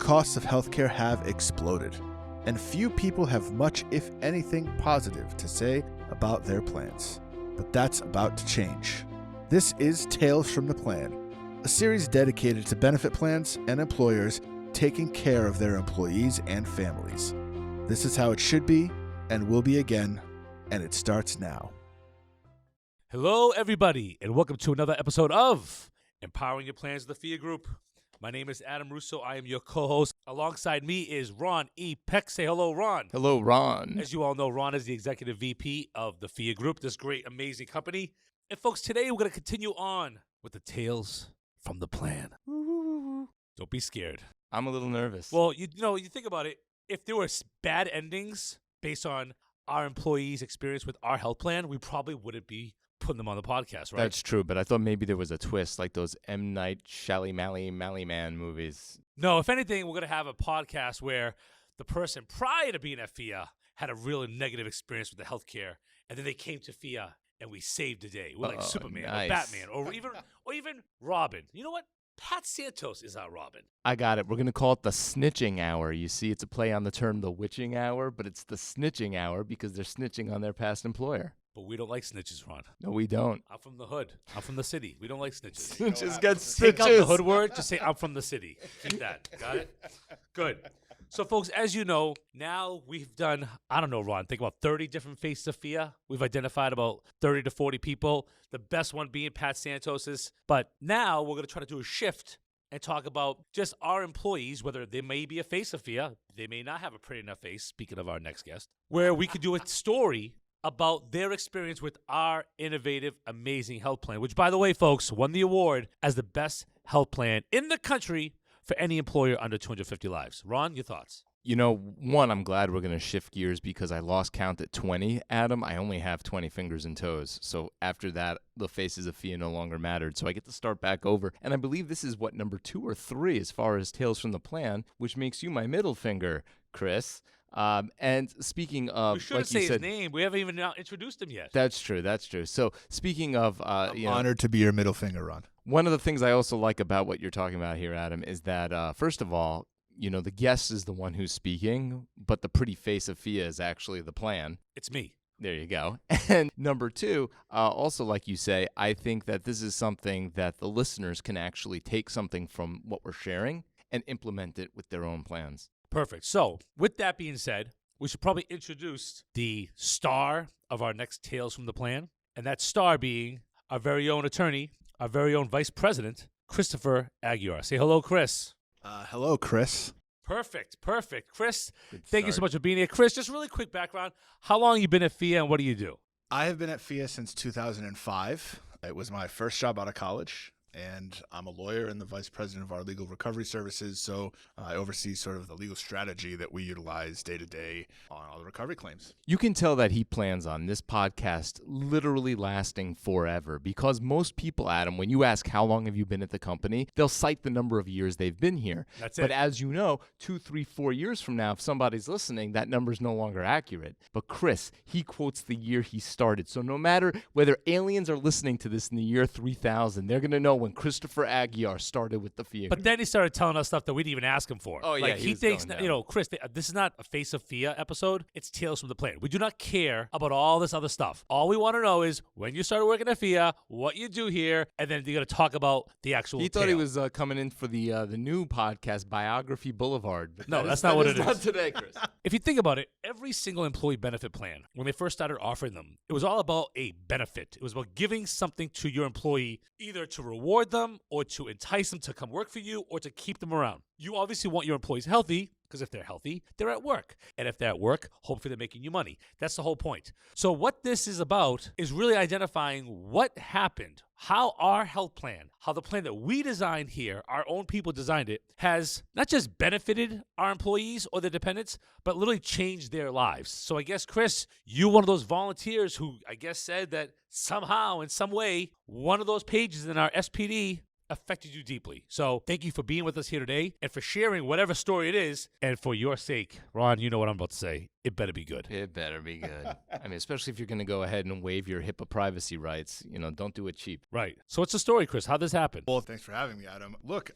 costs of healthcare have exploded, and few people have much, if anything, positive to say about their plans. But that's about to change. This is Tales from the Plan, a series dedicated to benefit plans and employers taking care of their employees and families. This is how it should be and will be again, and it starts now. Hello, everybody, and welcome to another episode of Empowering Your Plans with the Phia Group. My name is Adam Russo. I am your co-host. Alongside me is Ron E. Peck. Say hello, Ron. Hello, Ron. As you all know, Ron is the executive VP of the Phia Group, this great, amazing company. And folks, today we're going to continue on with the Tales from the Plan. Don't be scared. I'm a little nervous. Well, you think about it. If there were bad endings based on our employees' experience with our health plan, we probably wouldn't be putting them on the podcast, right? That's true, but I thought maybe there was a twist, like those M. Night Shyamalan Man movies. No, if anything, we're going to have a podcast where the person prior to being at Phia had a really negative experience with the healthcare, and then they came to Phia and we saved the day. We're like Superman nice. or Batman or even Robin. You know what? Pat Santos is our Robin. I got it. We're going to call it the snitching hour. You see, it's a play on the term the witching hour, but it's the snitching hour because they're snitching on their past employer. But we don't like snitches, Ron. No, we don't. I'm from the hood. I'm from the city. We don't like snitches. Snitches get stitches. Take out the hood word. Just say, I'm from the city. Keep that. Got it? Good. So, folks, as you know, now we've done, I don't know, Ron, think about 30 different faces of Phia. We've identified about 30 to 40 people, the best one being Pat Santos's. But now we're going to try to do a shift and talk about just our employees, whether they may be a face of Phia, they may not have a pretty enough face, speaking of our next guest, where we could do a story about their experience with our innovative, amazing health plan, which, by the way, folks, won the award as the best health plan in the country for any employer under 250 lives. Ron, your thoughts? You know, one, I'm glad we're going to shift gears because I lost count at 20. Adam, I only have 20 fingers and toes. So after that, the faces of Phia no longer mattered. So I get to start back over. And I believe this is, number 2 or 3 as far as Tales from the Plan, which makes you my middle finger, Chris. And speaking of, we shouldn't say his name. We haven't even introduced him yet. That's true. So speaking of, I'm honored to be your middle finger, Ron. One of the things I also like about what you're talking about here, Adam, is that first of all, the guest is the one who's speaking, but the pretty face of Phia is actually the plan. It's me. There you go. And number 2, also like you say, I think that this is something that the listeners can actually take something from what we're sharing and implement it with their own plans. Perfect. So, with that being said, we should probably introduce the star of our next Tales from the Plan, and that star being our very own attorney, our very own vice president, Christopher Aguiar. Say hello, Chris. Hello, Chris. Perfect. Chris, thank you so much for being here. Chris, just really quick background. How long have you been at Phia and what do you do? I have been at Phia since 2005. It was my first job out of college. And I'm a lawyer and the vice president of our legal recovery services, so I oversee sort of the legal strategy that we utilize day to day on all the recovery claims. You can tell that he plans on this podcast literally lasting forever because most people, Adam, when you ask how long have you been at the company, they'll cite the number of years they've been here. That's it. But as you know, 2, 3, 4 years from now, if somebody's listening, that number's no longer accurate. But Chris, he quotes the year he started. So no matter whether aliens are listening to this in the year 3000, they're going to know when Christopher Aguiar started with the Phia. But then he started telling us stuff that we didn't even ask him for. Oh, yeah. Like he thinks, Chris, this is not a Face of Phia episode. It's Tales from the Plan. We do not care about all this other stuff. All we want to know is when you started working at Phia, what you do here, and then you're going to talk about the actual He thought he was coming in for the new podcast, Biography Boulevard. But no, that's not what it is. Not today, Chris. If you think about it, every single employee benefit plan, when they first started offering them, it was all about a benefit. It was about giving something to your employee, either to reward them or to entice them to come work for you or to keep them around. You obviously want your employees healthy because if they're healthy, they're at work. And if they're at work, hopefully they're making you money. That's the whole point. So what this is about is really identifying what happened, how our health plan, how the plan that we designed here, our own people designed it, has not just benefited our employees or their dependents, but literally changed their lives. So I guess, Chris, you one of those volunteers who I guess said that somehow, in some way, one of those pages in our SPD affected you deeply. So thank you for being with us here today and for sharing whatever story it is. And for your sake, Ron, you know what I'm about to say. It better be good. It better be good. I mean, especially if you're going to go ahead and waive your HIPAA privacy rights, don't do it cheap. Right. So what's the story, Chris? How this happened? Well, thanks for having me, Adam. Look,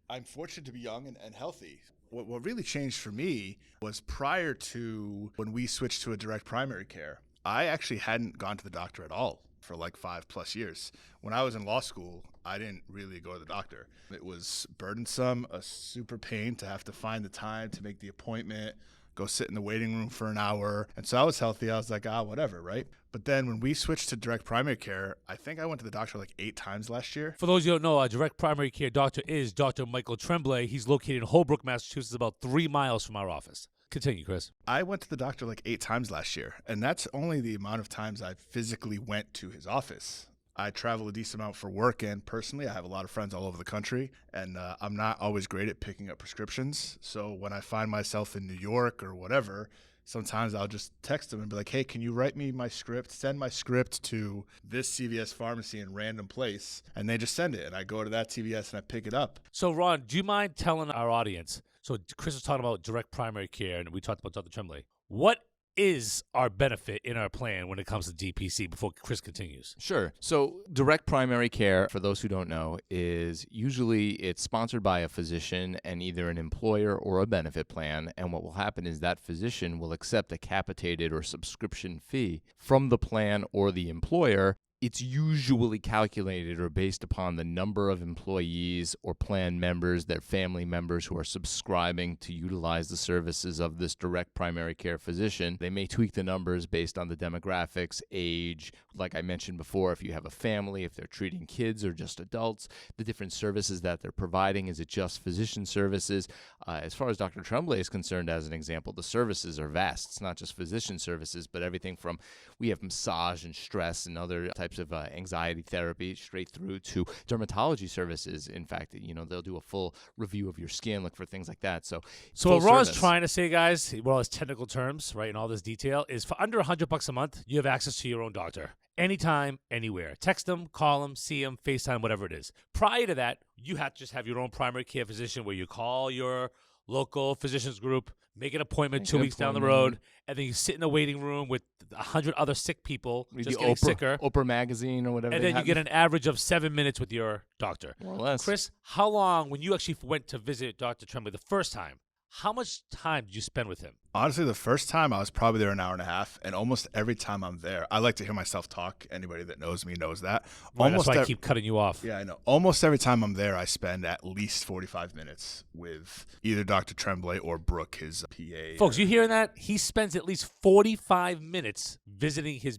I'm fortunate to be young and healthy. What really changed for me was prior to when we switched to a direct primary care, I actually hadn't gone to the doctor at all for like 5+ years. When I was in law school, I didn't really go to the doctor. It was burdensome, a super pain to have to find the time to make the appointment, go sit in the waiting room for an hour. And so I was healthy. I was like, whatever, right? But then when we switched to direct primary care, I think I went to the doctor like 8 times last year. For those who don't know, our direct primary care doctor is Dr. Michael Tremblay. He's located in Holbrook, Massachusetts, about 3 miles from our office. Continue, Chris. I went to the doctor like 8 times last year, and that's only the amount of times I physically went to his office. I travel a decent amount for work, and personally, I have a lot of friends all over the country, and I'm not always great at picking up prescriptions. So when I find myself in New York or whatever, sometimes I'll just text them and be like, hey, can you write me my script? Send my script to this CVS pharmacy in random place, and they just send it, and I go to that CVS and I pick it up. So, Ron, do you mind telling our audience? So Chris was talking about direct primary care, and we talked about Dr. Tremblay. What is our benefit in our plan when it comes to DPC before Chris continues? Sure. So direct primary care, for those who don't know, is usually it's sponsored by a physician and either an employer or a benefit plan. And what will happen is that physician will accept a capitated or subscription fee from the plan or the employer. It's usually calculated or based upon the number of employees or plan members, their family members who are subscribing to utilize the services of this direct primary care physician. They may tweak the numbers based on the demographics, age, like I mentioned before, if you have a family, if they're treating kids or just adults, the different services that they're providing. Is it just physician services? As far as Dr. Tremblay is concerned, as an example, the services are vast. It's not just physician services, but everything from, we have massage and stress and other types of anxiety therapy, straight through to dermatology services. In fact, they'll do a full review of your skin, look for things like that. So what Ron's trying to say, guys, well, as technical terms, right, in all this detail, is for under $100 a month, you have access to your own doctor. Anytime, anywhere. Text them, call them, see them, FaceTime, whatever it is. Prior to that, you have to just have your own primary care physician where you call your local physicians group, make an appointment 2 weeks down the road, and then you sit in a waiting room with 100 other sick people, just getting sicker. Oprah magazine or whatever. And then you get an average of 7 minutes with your doctor. More or less. Chris, how long, when you actually went to visit Dr. Tremblay the first time, how much time did you spend with him? Honestly, the first time I was probably there an hour and a half, and almost every time I'm there, I like to hear myself talk. Anybody that knows me knows that. Right, that's why I keep cutting you off. Yeah, I know. Almost every time I'm there, I spend at least 45 minutes with either Dr. Tremblay or Brooke, his PA. Folks, you hearing that? He spends at least 45 minutes visiting his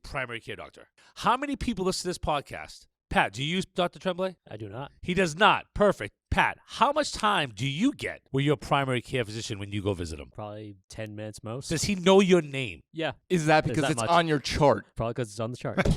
primary care doctor. How many people listen to this podcast? Pat, do you use Dr. Tremblay? I do not. He does not. Perfect. Pat, how much time do you get with your primary care physician when you go visit him? Probably 10 minutes most. Does he know your name? Yeah. Is that Is because that it's much? on your chart? Probably because it's on the chart.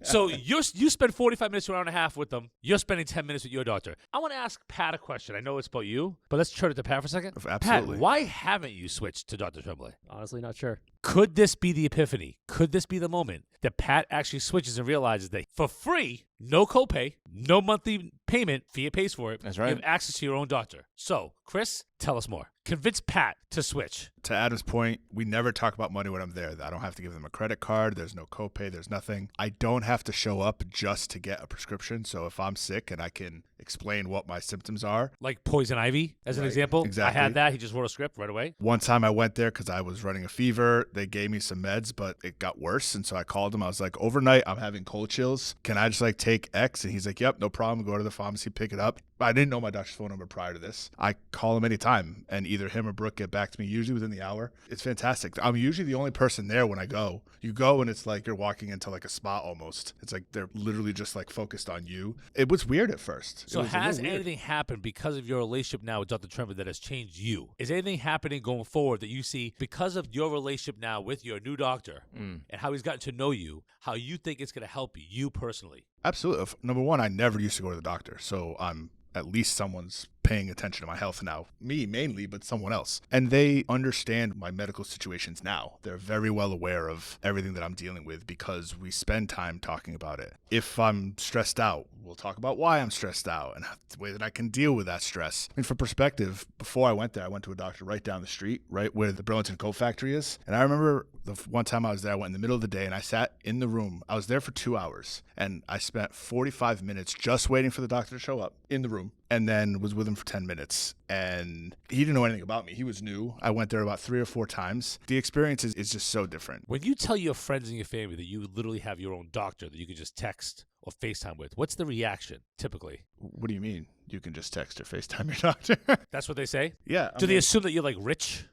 So you spend 45 minutes to an hour and a half with them. You're spending 10 minutes with your doctor. I want to ask Pat a question. I know it's about you, but let's turn it to Pat for a second. Absolutely. Pat, why haven't you switched to Dr. Tremblay? Honestly, not sure. Could this be the epiphany? Could this be the moment that Pat actually switches and realizes that for free, no copay, no monthly payment, Phia pays for it, That's right. you have access to your own doctor. So, Chris, tell us more. Convince Pat to switch. To Adam's point, we never talk about money when I'm there. I don't have to give them a credit card. There's no copay. There's nothing. I don't have to show up just to get a prescription. So if I'm sick and I can explain what my symptoms are. Like poison ivy, as an Right, example. exactly. I had that. He just wrote a script right away. One time I went there because I was running a fever. They gave me some meds, but it got worse. And so I called him. I was like, overnight, I'm having cold chills. Can I just take X? And he's like, yep, no problem. Go to the pharmacy, pick it up. I didn't know my doctor's phone number prior to this. I call him anytime, and either him or Brooke get back to me, usually within the hour. It's fantastic. I'm usually the only person there when I go. You go, and it's like you're walking into a spa almost. It's like they're literally just focused on you. It was weird at first. So has anything happened because of your relationship now with Dr. Tremblay that has changed you? Is anything happening going forward that you see because of your relationship now with your new doctor and how he's gotten to know you, how you think it's going to help you personally? Absolutely. Number one, I never used to go to the doctor, so I'm at least someone's paying attention to my health now. Me mainly, but someone else. And they understand my medical situations now. They're very well aware of everything that I'm dealing with because we spend time talking about it. If I'm stressed out, we'll talk about why I'm stressed out and the way that I can deal with that stress. I mean, for perspective, before I went there, I went to a doctor right down the street, right where the Burlington Coat Factory is. And I remember the one time I was there, I went in the middle of the day and I sat in the room. I was there for 2 hours and I spent 45 minutes just waiting for the doctor to show up in the room, and then was with him for 10 minutes. And he didn't know anything about me. He was new. I went there about 3 or 4 times. The experience is just so different. When you tell your friends and your family that you literally have your own doctor that you can just text or FaceTime with, what's the reaction typically? What do you mean? You can just text or FaceTime your doctor? That's what they say? Yeah. Do they assume that you're like rich?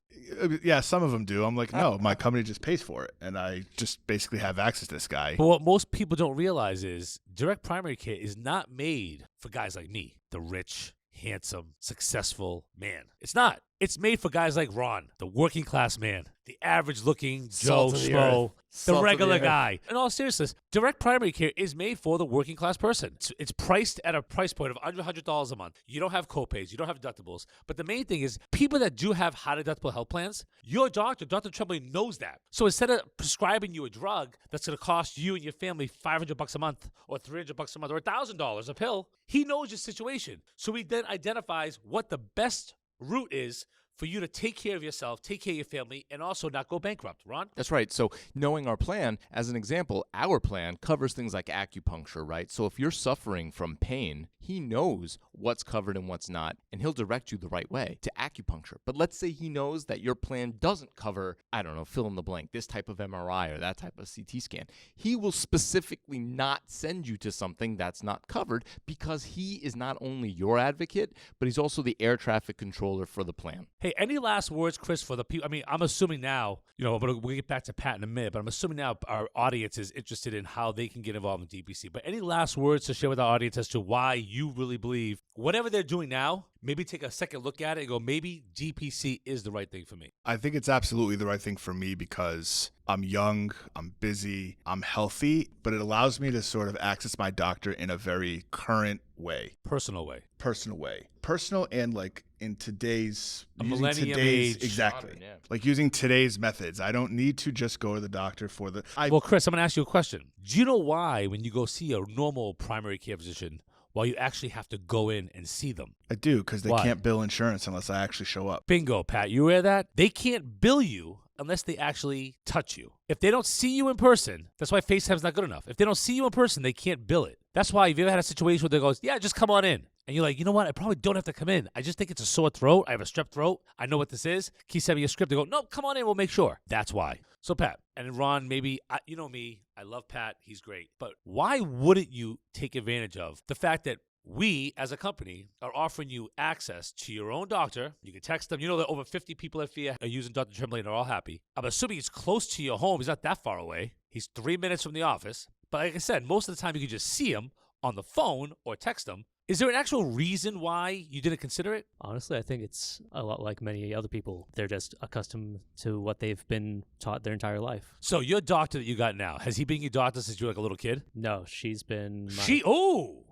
Yeah, some of them do. I'm like, no, my company just pays for it, and I just basically have access to this guy. But what most people don't realize is direct primary care is not made for guys like me, the rich, handsome, successful man. It's not. It's made for guys like Ron, the working class man, the average looking Joe Salt of the Schmo, earth. the Salt of the regular earth. guy. In all seriousness, direct primary care is made for the working class person. It's priced at a price point of under $100 a month. You don't have copays, you don't have deductibles. But the main thing is, people that do have high deductible health plans, your doctor, Dr. Tremblay, knows that. So instead of prescribing you a drug that's going to cost you and your family $500 a month or $300 a month or $1,000 a pill, he knows your situation. So he then identifies what the best route is for you to take care of yourself, take care of your family, and also not go bankrupt. Ron? That's right. So knowing our plan, as an example, our plan covers things like acupuncture, right? So if you're suffering from pain, he knows what's covered and what's not, and he'll direct you the right way to acupuncture. But let's say he knows that your plan doesn't cover, I don't know, fill in the blank, this type of MRI or that type of CT scan. He will specifically not send you to something that's not covered because he is not only your advocate, but he's also the air traffic controller for the plan. Hey, any last words, Chris, for the people? I mean, I'm assuming now, we'll get back to Pat in a minute, but I'm assuming now our audience is interested in how they can get involved in DPC. But any last words to share with our audience as to why you really believe whatever they're doing now, maybe take a second look at it and go, maybe DPC is the right thing for me? I think it's absolutely the right thing for me because I'm young, I'm busy, I'm healthy, but it allows me to sort of access my doctor in a very current way. Personal way. Personal and like in today's A using millennium today's age. exactly. Modern, yeah. Like using today's methods. I don't need to just go to the doctor for the Well, Chris, I'm going to ask you a question. Do you know why when you go see a normal primary care physician, why you actually have to go in and see them? I do because they Why? can't bill insurance unless I actually show up. Bingo, Pat. You aware of that? They can't bill you unless they actually touch you. If they don't see you in person, that's why FaceTime's not good enough. If they don't see you in person, they can't bill it. That's why if you ever had a situation where they goes, yeah, just come on in. And you're like, you know what? I probably don't have to come in. I just think it's a sore throat. I have a strep throat. I know what this is. Can you send me a script? They go, no, come on in. We'll make sure. That's why. So, Pat, and Ron, maybe, you know me. I love Pat. He's great. But why wouldn't you take advantage of the fact that we, as a company, are offering you access to your own doctor? You can text them. You know that over 50 people at Phia are using Dr. Tremblay and are all happy. I'm assuming he's close to your home. He's not that far away. He's 3 minutes from the office. But like I said, most of the time you can just see him on the phone or text him. Is there an actual reason why you didn't consider it? Honestly, I think it's a lot like many other people. They're just accustomed to what they've been taught their entire life. So your doctor that you got now, has he been your doctor since you were like a little kid? No, she's been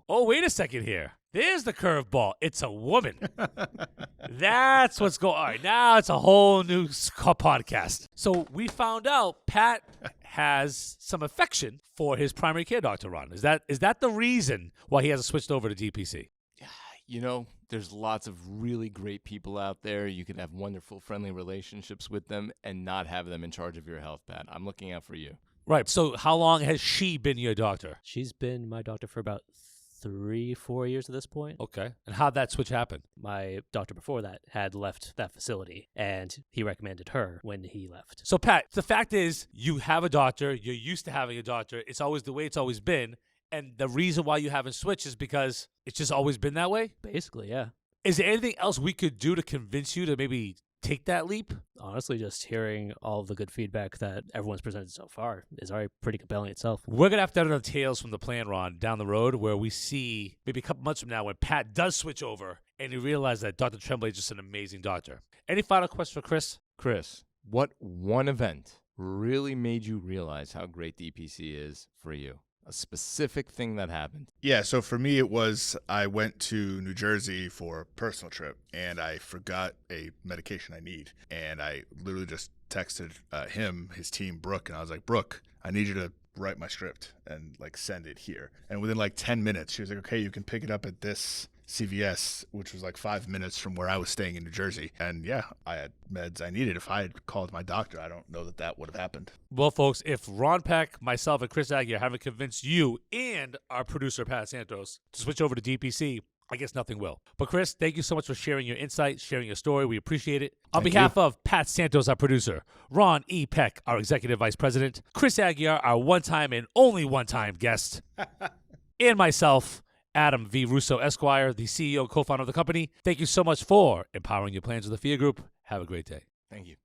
wait a second here. There's the curveball. It's a woman. That's what's going on. All right, now it's a whole new podcast. So we found out Pat has some affection for his primary care doctor, Ron. Is that the reason why he hasn't switched over to DPC? You know, there's lots of really great people out there. You can have wonderful, friendly relationships with them and not have them in charge of your health, Pat. I'm looking out for you. Right. So how long has she been your doctor? She's been my doctor for about 3-4 years at this point. Okay. And how'd that switch happen? My doctor before that had left that facility, and he recommended her when he left. So, Pat, the fact is you have a doctor. You're used to having a doctor. It's always the way it's always been. And the reason why you haven't switched is because it's just always been that way? Basically, yeah. Is there anything else we could do to convince you to maybe take that leap? Honestly, just hearing all of the good feedback that everyone's presented so far is already pretty compelling itself. We're going to have to have another Tales from the Plan, Ron, down the road where we see maybe a couple months from now when Pat does switch over and you realize that Dr. Tremblay is just an amazing doctor. Any final questions for Chris? Chris, what one event really made you realize how great DPC is for you? A specific thing that happened. Yeah, so for me it was I went to New Jersey for a personal trip and I forgot a medication I need. And I literally just texted his team, Brooke, and I was like, Brooke, I need you to write my script and like send it here. And within like 10 minutes, she was like, okay, you can pick it up at this CVS, which was like 5 minutes from where I was staying in New Jersey. And yeah, I had meds I needed. If I had called my doctor, I don't know that that would have happened. Well, folks, if Ron Peck, myself, and Chris Aguirre haven't convinced you and our producer, Pat Santos, to switch over to DPC, I guess nothing will. But Chris, thank you so much for sharing your insight, sharing your story. We appreciate it. On Thank behalf you. of Pat Santos, our producer, Ron E. Peck, our executive vice president, Chris Aguirre, our one-time and only one-time guest, and myself, Adam V. Russo, Esquire, the CEO and co-founder of the company, thank you so much for empowering your plans with the Phia Group. Have a great day. Thank you.